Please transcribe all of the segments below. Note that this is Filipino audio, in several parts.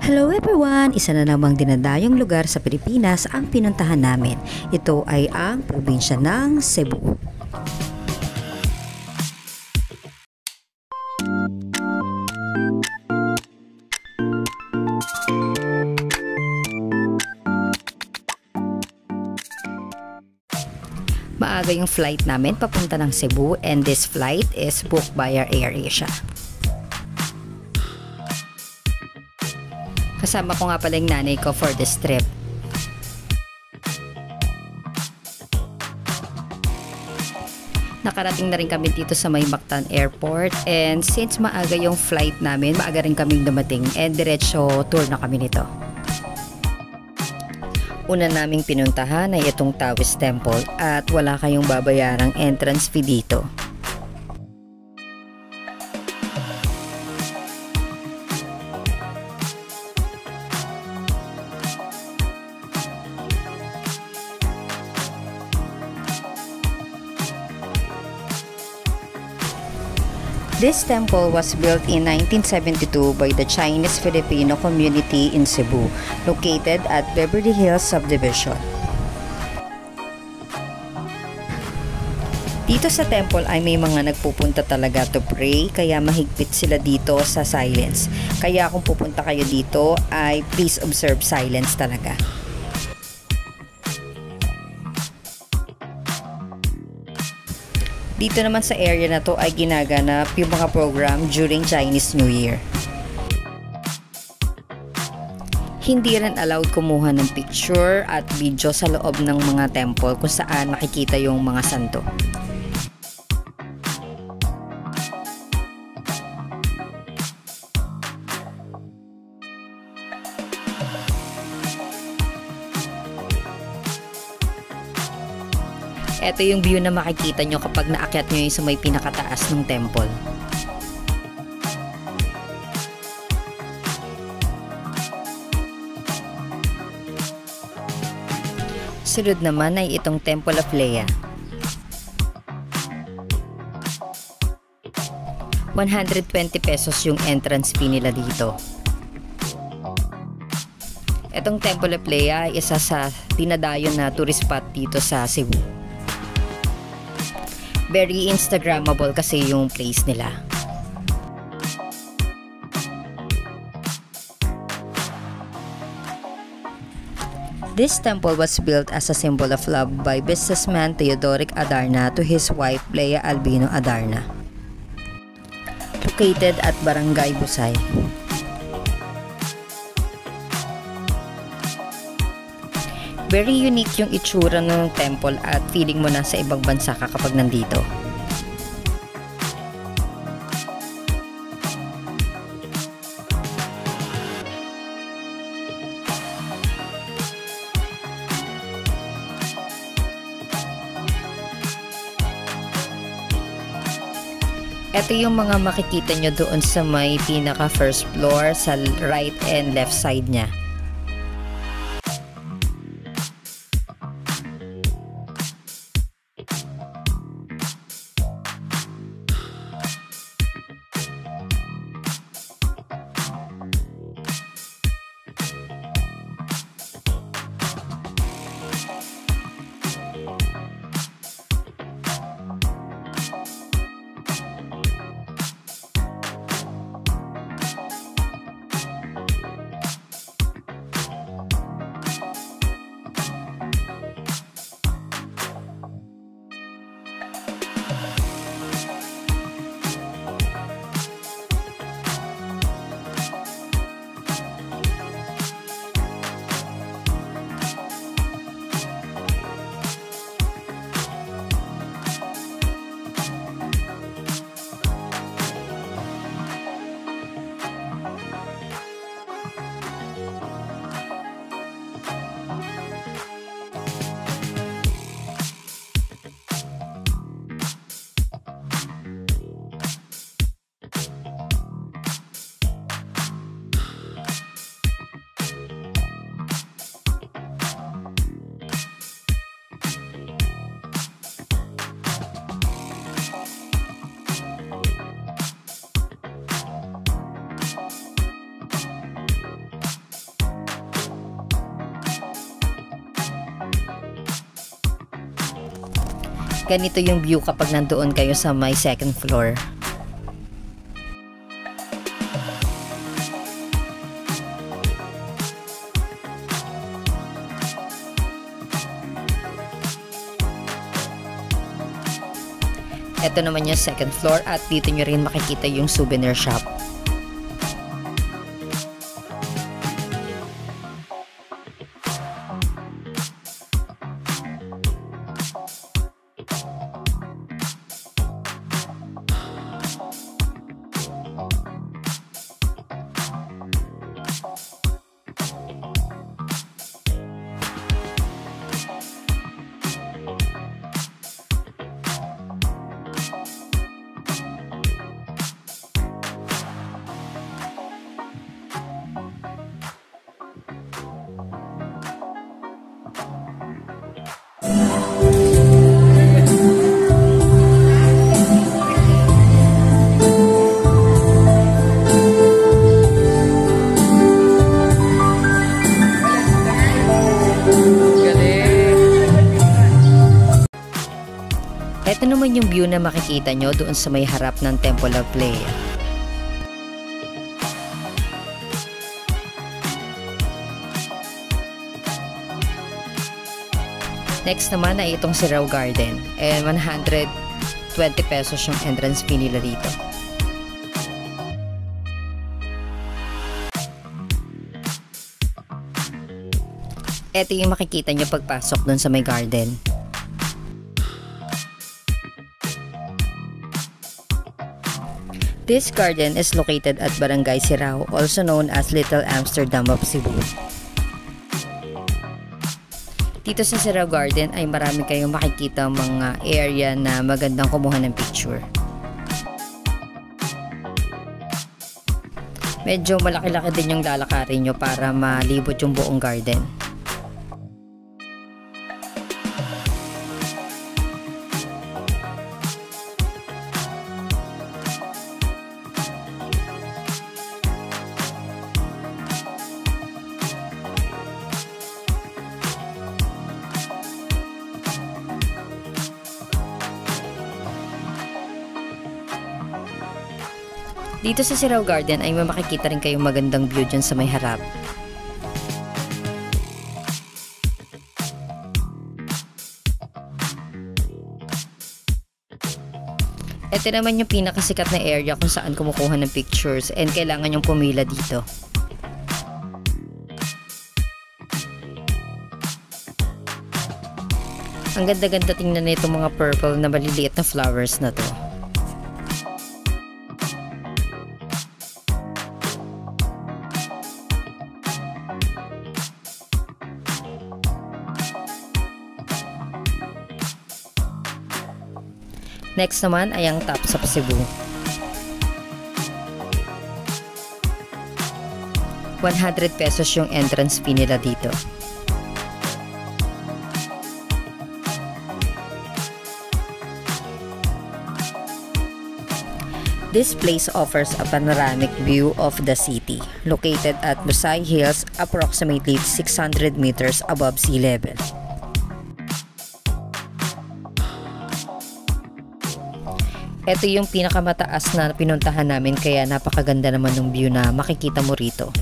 Hello everyone! Isa na namang dinadayong lugar sa Pilipinas ang pinuntahan namin. Ito ay ang probinsya ng Cebu. Maaga yung flight namin papunta ng Cebu, and this flight is booked by our AirAsia. Kasama ko nga pala yung nanay ko for this trip. Nakarating na rin kami dito sa may Mactan Airport, and since maaga yung flight namin, maaga rin kaming dumating and diretso tour na kami nito. Una naming pinuntahan ay itong Taoist Temple at wala kayong babayarang entrance fee dito. This temple was built in 1972 by the Chinese-Filipino community in Cebu, located at Beverly Hills Subdivision. Dito sa temple ay may mga nagpupunta talaga to pray, kaya mahigpit sila dito sa silence. Kaya kung pupunta kayo dito ay please observe silence talaga. Dito naman sa area na to ay ginaganap yung mga program during Chinese New Year. Hindi rin allowed kumuha ng picture at video sa loob ng mga temple kung saan makikita yung mga santo. Ito yung view na makikita nyo kapag naakyat nyo yung sa may pinakataas ng temple. Sunod naman ay itong Temple of Lea. 120 pesos yung entrance fee nila dito. Itong Temple of Lea ay isa sa dinadayon na tourist spot dito sa Cebu. Very Instagrammable kasi yung place nila. This temple was built as a symbol of love by businessman Teodoric Adarna to his wife Lea Albino Adarna. Located at Barangay Busay. Very unique yung itsura ng temple at feeling mo nasa ibang bansa ka kapag nandito. Ito yung mga makikita nyo doon sa may pinaka first floor sa right and left side niya. Ganito yung view kapag nandoon kayo sa may second floor. Ito naman yung second floor at dito nyo rin makikita yung souvenir shop. Ito naman yung view na makikita nyo doon sa may harap ng Temple of Playa. Next naman ay itong Sirao Garden. 120 pesos yung entrance fee nila dito. Ito yung makikita nyo pagpasok doon sa may garden. This garden is located at Barangay Sirao, also known as Little Amsterdam of Cebu. Dito sa Sirao Garden ay marami kayong makikita mga area na magandang kumuha ng picture. Medyo malaki-laki din yung lalakarin nyo para malibot yung buong garden. Dito sa Sirao Garden ay may makikita rin kayong magandang view dyan sa may harap. Ito naman yung pinakasikat na area kung saan kumukuha ng pictures and kailangan yung pumila dito. Ang ganda-ganda tingnan na itong mga purple na maliliit na flowers na to. Next naman ay ang Tops of Cebu. 100 pesos yung entrance fee nila dito. This place offers a panoramic view of the city, located at Lusay Hills, approximately 600 meters above sea level. Ito yung pinakamataas na pinuntahan namin kaya napakaganda naman ng view na makikita mo rito.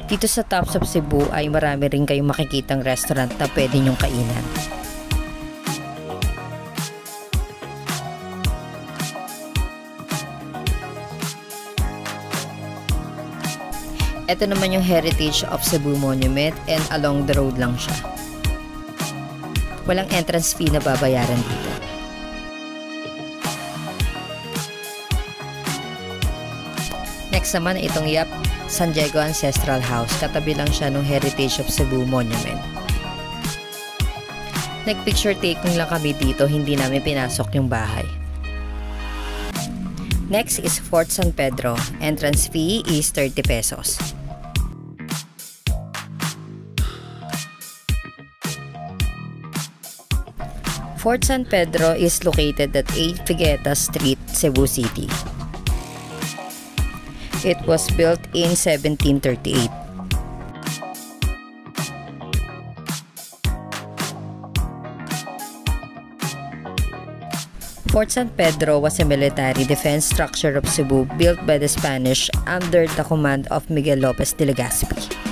Dito sa Tops of Cebu ay marami rin kayong makikitang restaurant na pwede nyong kainan. Ito naman yung Heritage of Cebu Monument and along the road lang siya. Walang entrance fee na babayaran dito. Next naman ay itong San Diego Ancestral House. Katabi lang siya ng Heritage of Cebu Monument. Nag-picture taking lang kami dito, hindi namin pinasok yung bahay. Next is Fort San Pedro. Entrance fee is 30 pesos. Fort San Pedro is located at 8 Figueras Street, Cebu City. It was built in 1738. Fort San Pedro was a military defense structure of Cebu built by the Spanish under the command of Miguel Lopez de Legazpi.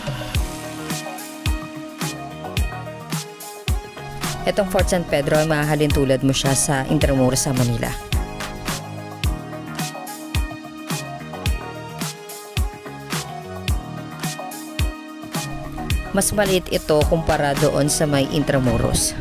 Itong Fort San Pedro ay mahahalin tulad mo siya sa Intramuros sa Manila. Mas maliit ito kumpara doon sa may Intramuros.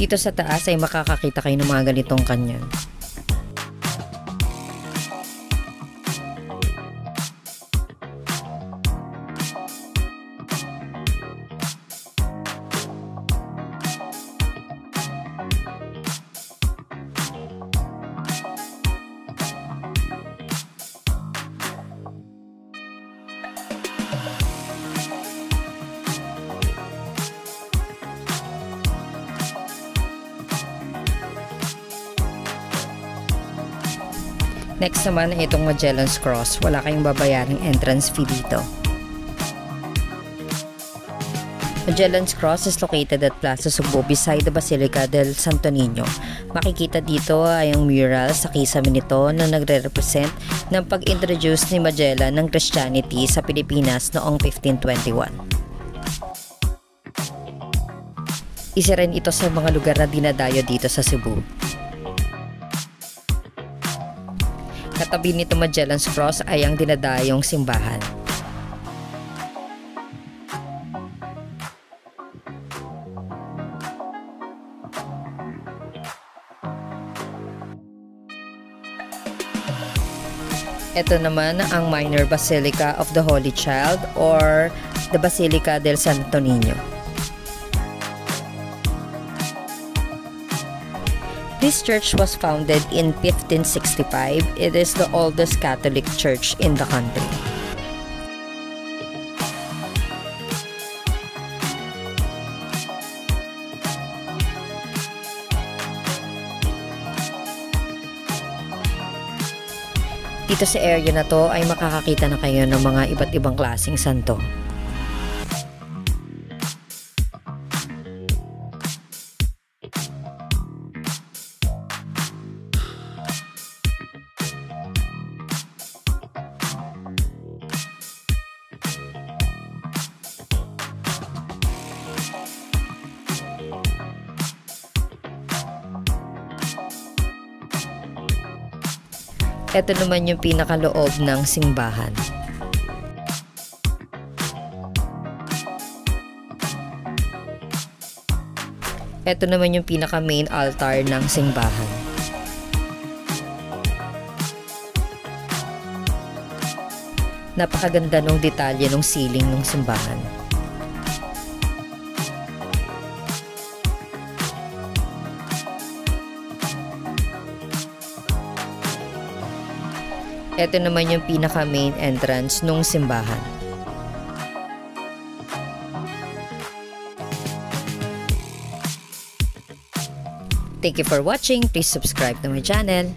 Dito sa taas ay makakakita kayo ng mga ganitong kanyon. Next naman ay itong Magellan's Cross. Wala kayong babayarang entrance fee dito. Magellan's Cross is located at Plaza Subo beside the Basilica del Santo Niño. Makikita dito ay ang mural sa kisame nito na nagre-represent ng pag-introduce ni Magellan ng Christianity sa Pilipinas noong 1521. Isa rin ito sa mga lugar na dinadayo dito sa Cebu. Katabi nito Magellan's Cross ay ang dinadayong simbahan. Ito naman ang Minor Basilica of the Holy Child or the Basilica del Santo Niño. This church was founded in 1565. It is the oldest Catholic church in the country. Dito sa area na to ay makakakita na kayo ng mga iba't ibang klaseng santo. Ito naman yung pinakaloob ng simbahan. Ito naman yung pinaka main altar ng simbahan. Napakaganda ng detalye ng ceiling ng simbahan. Ito naman yung pinaka main entrance nung simbahan. Thank you for watching. Please subscribe to my channel.